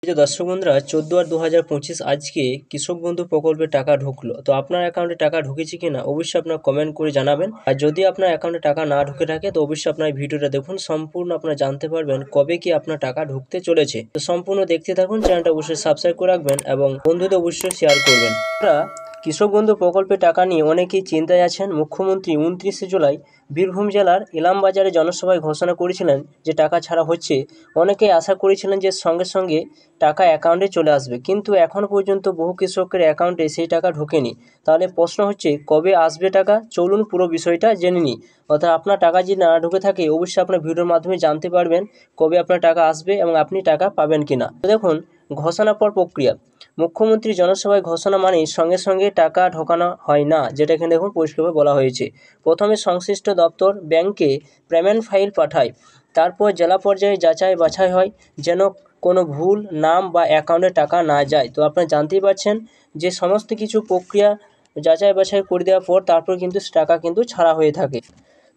যে দর্শক বন্ধুরা 14/8/2025 আজকে কৃষক বন্ধু প্রকল্পে টাকা ঢুকলো। তো আপনার অ্যাকাউন্টে টাকা ঢুকেছে কিনা অবশ্যই আপনার কমেন্ট করে জানাবেন। আর যদি আপনার অ্যাকাউন্টে টাকা না ঢুকে থাকে তো অবশ্যই আপনার ভিডিওটা দেখুন, সম্পূর্ণ আপনারা জানতে পারবেন কবে কি আপনার টাকা ঢুকতে চলেছে। তো সম্পূর্ণ দেখতে থাকুন, চ্যানেলটা অবশ্যই সাবস্ক্রাইব করে রাখবেন এবং বন্ধুদের অবশ্যই শেয়ার করবেন। আপনারা কৃষক বন্ধু প্রকল্পে টাকা নিয়ে অনেকেই চিন্তায় আছেন। মুখ্যমন্ত্রী 29শে জুলাই বীরভূম জেলার ইলামবাজারে জনসভায় ঘোষণা করেছিলেন যে টাকা ছাড়া হচ্ছে। অনেকেই আশা করেছিলেন যে সঙ্গে সঙ্গে টাকা অ্যাকাউন্টে চলে আসবে, কিন্তু এখনও পর্যন্ত বহু কৃষকের অ্যাকাউন্টে সেই টাকা ঢোকেনি। তাহলে প্রশ্ন হচ্ছে কবে আসবে টাকা? চলুন পুরো বিষয়টা জেনে নিই। অর্থাৎ আপনার টাকা যদি না ঢুকে থাকে অবশ্যই আপনার ভিডিওর মাধ্যমে জানতে পারবেন কবে আপনার টাকা আসবে এবং আপনি টাকা পাবেন কিনা। তো দেখুন, ঘোষণা পর প্রক্রিয়া। মুখ্যমন্ত্রী জনসভায় ঘোষণা মানে সঙ্গে সঙ্গে টাকা ঢোকানো হয় না, যেটা এখানে দেখুন পরিষ্কারভাবে বলা হয়েছে। প্রথমে সংশ্লিষ্ট দপ্তর ব্যাংকে পেমেন্ট ফাইল পাঠায়, তারপর জেলা পর্যায়ে যাচাই বাছাই হয় যেন কোনো ভুল নাম বা অ্যাকাউন্টে টাকা না যায়। তো আপনারা জানতেই পারছেন যে সমস্ত কিছু প্রক্রিয়া যাচাই বাছাই করে দেওয়ার পর তারপর কিন্তু টাকা কিন্তু ছাড়া হয়ে থাকে।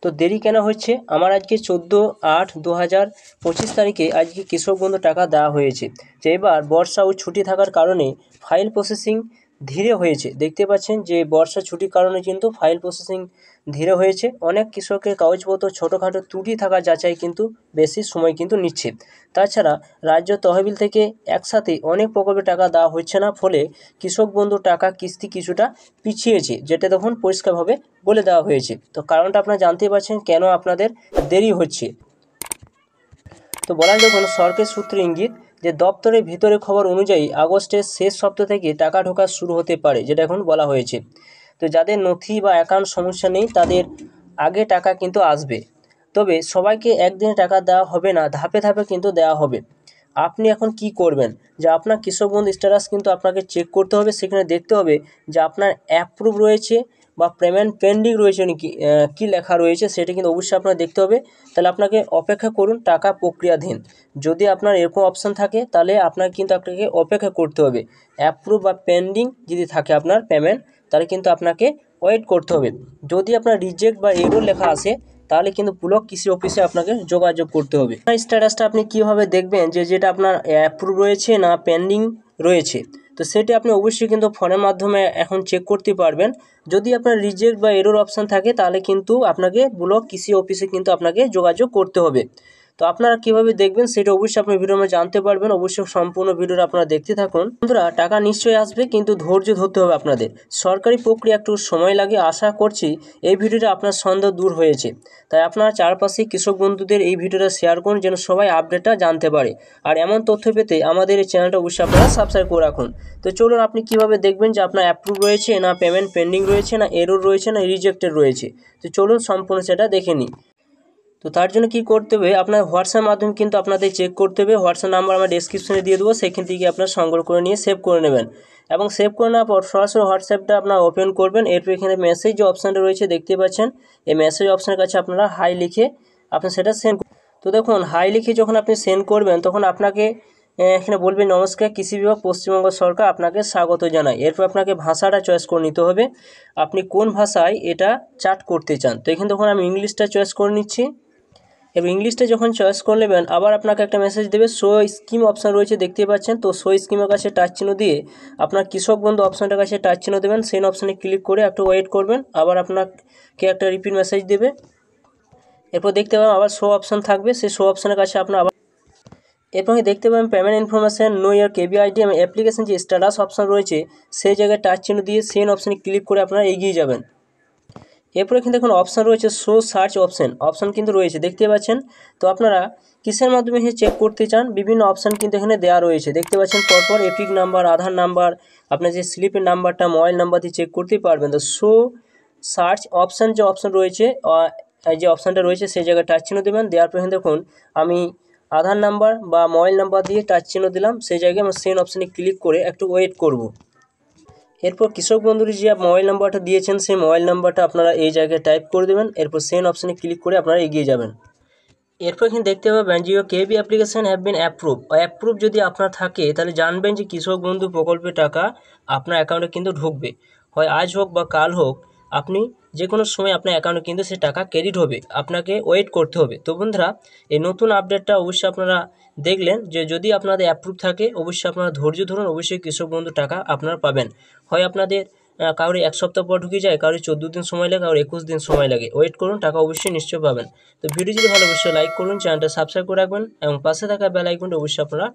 তো দেরি কেন হচ্ছে? আমার আজকে 14/8/2025 তারিখে আজকে কৃষক বন্ধু টাকা দেওয়া হয়েছে। যে এবার বর্ষা ও ছুটি থাকার কারণে ফাইল প্রসেসিং ধীরে হয়েছে। দেখতে পাচ্ছেন যে বর্ষা ছুটির কারণে কিন্তু ফাইল প্রসেসিং ধীরে হয়েছে। অনেক কৃষকের কাগজপত্র ছোটোখাটো ত্রুটি থাকা যাচাই কিন্তু বেশি সময় কিন্তু নিচ্ছে। তাছাড়া রাজ্য তহবিল থেকে একসাথে অনেক প্রকল্পে টাকা দেওয়া হচ্ছে না, ফলে কৃষক বন্ধু টাকা কিস্তি কিছুটা পিছিয়েছে, যেটা দেখুন পরিষ্কারভাবে বলে দেওয়া হয়েছে। তো কারণটা আপনারা জানতেই পারছেন কেন আপনাদের দেরি হচ্ছে। তো বলা যখন সরকারি সূত্রে ইঙ্গিত যে দপ্তরের ভিতরে খবর অনুযায়ী আগস্টের শেষ সপ্তাহ থেকে টাকা ঢোকা শুরু হতে পারে, যেটা এখন বলা হয়েছে। তো যাদের নথি বা অ্যাকাউন্ট সমস্যা নেই তাদের আগে টাকা কিন্তু আসবে। তবে সবাইকে একদিনে টাকা দেওয়া হবে না, ধাপে ধাপে কিন্তু দেওয়া হবে। আপনি এখন কি করবেন যে আপনার কৃষক বন্ধু স্ট্যাটাস কিন্তু আপনাকে চেক করতে হবে। সেখানে দেখতে হবে যে আপনার অ্যাপ্রুভ রয়েছে বা পেমেন্ট পেন্ডিং রয়েছে নাকি, কী লেখা রয়েছে সেটা কিন্তু অবশ্যই আপনার দেখতে হবে। তাহলে আপনাকে অপেক্ষা করুন টাকা প্রক্রিয়াধীন। যদি আপনার এরকম অপশান থাকে তাহলে আপনাকে অপেক্ষা করতে হবে। অ্যাপ্রুভ বা পেন্ডিং যদি থাকে আপনার পেমেন্ট, তাহলে কিন্তু আপনাকে ওয়েট করতে হবে। যদি আপনার রিজেক্ট বা এরর লেখা আসে তাহলে কিন্তু ব্লক কৃষি অফিসে আপনাকে যোগাযোগ করতে হবে। স্ট্যাটাসটা আপনি কীভাবে দেখবেন যে যেটা আপনার অ্যাপ্রুভ রয়েছে না পেন্ডিং রয়েছে? তো সেটি আপনি অবশ্যই কিন্তু ফোনের মাধ্যমে এখন চেক করতে পারবেন। যদি আপনার রিজেক্ট বা এরর অপশান থাকে তাহলে কিন্তু আপনাকে ব্লক কৃষি অফিসে কিন্তু আপনাকে যোগাযোগ করতে হবে। তো আপনারা কীভাবে দেখবেন সেটা অবশ্যই আপনার ভিডিওর মধ্যে জানতে পারবেন। অবশ্যই সম্পূর্ণ ভিডিওটা আপনারা দেখতে থাকুন। বন্ধুরা, টাকা নিশ্চয়ই আসবে, কিন্তু ধৈর্য ধরতে হবে আপনাদের। সরকারি প্রক্রিয়া একটু সময় লাগে। আশা করছি এই ভিডিওটা আপনার সন্দেহ দূর হয়েছে। তাই আপনারা চারপাশে কৃষক বন্ধুদের এই ভিডিওটা শেয়ার করুন যেন সবাই আপডেটটা জানতে পারে। আর এমন তথ্য পেতে আমাদের এই চ্যানেলটা অবশ্যই আপনারা সাবস্ক্রাইব করে রাখুন। তো চলুন, আপনি কীভাবে দেখবেন যে আপনার অ্যাপ্রুভ রয়েছে না পেমেন্ট পেন্ডিং রয়েছে না এরর রয়েছে না রিজেক্টেড রয়েছে? তো চলুন সম্পূর্ণ সেটা দেখে নিই। তো তার জন্য কী করতে হবে, আপনার হোয়াটসঅ্যাপ মাধ্যমে কিন্তু আপনাদের চেক করতে হবে। হোয়াটসঅ্যাপ নাম্বার আমরা ডেসক্রিপশনে দিয়ে দেবো, সেখান থেকে আপনার সংগ্রহ করে নিয়ে সেভ করে নেবেন। এবং সেভ করে নেওয়ার পর সরাসরি হোয়াটসঅ্যাপটা আপনার ওপেন করবেন। এরপর এখানে মেসেজ যে অপশানটা রয়েছে দেখতে পাচ্ছেন, এই মেসেজ অপশানের কাছে আপনারা হাই লিখে আপনি সেটা সেন্ড। তো দেখুন, হাই লিখে যখন আপনি সেন্ড করবেন তখন আপনাকে এখানে বলবে নমস্কার, কৃষি বিভাগ পশ্চিমবঙ্গ সরকার আপনাকে স্বাগত জানায়। এরপর আপনাকে ভাষাটা চয়েস করে নিতে হবে, আপনি কোন ভাষায় এটা চ্যাট করতে চান। তো এখানে দেখুন আমি ইংলিশটা চয়েস করে নিচ্ছি। এবার ইংলিশটা যখন চয়েস করে নেবেন আবার আপনাকে একটা মেসেজ দেবে, শো স্কিম অপশান রয়েছে দেখতে পাচ্ছেন। তো শো স্কিমের কাছে টাচ চিহ্ন দিয়ে আপনার কৃষক বন্ধু অপশানটার কাছে টাচ চিহ্ন দেবেন। সেই অপশানে ক্লিক করে একটু ওয়েট করবেন, আবার আপনাকে একটা রিপিট মেসেজ দেবে। এরপর দেখতে পাবেন আবার শো অপশান থাকবে, সেই শো অপশানের কাছে আপনার আবার এরপর দেখতে পাবেন পেমেন্ট ইনফরমেশান, নো ইয়ার কেবিআইডি এবং অ্যাপ্লিকেশন যে স্ট্যাটাস অপশান রয়েছে সেই জায়গায় টাচ চিহ্ন দিয়ে সেন অপশানে ক্লিক করে আপনারা এগিয়ে যাবেন। এরপর এখানে দেখুন অপশান রয়েছে শো সার্চ অপশান কিন্তু রয়েছে দেখতে পাচ্ছেন। তো আপনারা কিসের মাধ্যমে চেক করতে চান বিভিন্ন অপশান কিন্তু এখানে দেওয়া রয়েছে দেখতে পাচ্ছেন। পরপর এপিক নাম্বার, আধার নাম্বার, আপনার যে স্লিপের নাম্বারটা, মোবাইল নাম্বার দিয়ে চেক করতেই পারবেন। তো শো সার্চ অপশান যে অপশান রয়েছে, যে অপশানটা রয়েছে সেই জায়গায় টাচ চিহ্ন দেবেন। দেওয়ার পর এখানে দেখুন আমি আধার নাম্বার বা মোবাইল নাম্বার দিয়ে টাচ চিহ্ন দিলাম, সেই জায়গায় আমরা সেন অপশানে ক্লিক করে একটু ওয়েট করব। এরপর কৃষক বন্ধুর যে মোবাইল নাম্বারটা দিয়েছেন সেই মোবাইল নাম্বারটা আপনারা এই জায়গায় টাইপ করে দেবেন। এরপর সেন্ড অপশানে ক্লিক করে আপনারা এগিয়ে যাবেন। এরপর এখানে দেখতে পাবেন যে কেবি অ্যাপ্লিকেশান হ্যাভ বিন অ্যাপ্রুভ যদি আপনার থাকে তাহলে জানবেন যে কৃষক বন্ধু প্রকল্পের টাকা আপনার অ্যাকাউন্টে কিন্তু ঢুকবে। হয় আজ হোক বা কাল হোক, আপনি যে কোনো সময় আপনার অ্যাকাউন্টে কিন্তু সে টাকা ক্রেডিট হবে, আপনাকে ওয়েট করতে হবে। তো বন্ধুরা, এই নতুন আপডেটটা অবশ্যই আপনারা দেখলেন যে যদি আপনাদের অ্যাপ্রুভ থাকে অবশ্যই আপনারা ধৈর্য ধরুন, অবশ্যই কৃষক বন্ধু টাকা আপনারা পাবেন। হয় আপনাদের কারোর 1 সপ্তাহ পর ঢুকে যায়, কারোর 14 দিন সময় লাগে, কারোর 21 দিন সময় লাগে। ওয়েট করুন, টাকা অবশ্যই নিশ্চয়ই পাবেন। তো ভিডিও যদি ভালো অবশ্যই লাইক করুন, চ্যানেলটা সাবস্ক্রাইব করে রাখবেন এবং পাশে থাকা বেল আইকনটা অবশ্যই আপনারা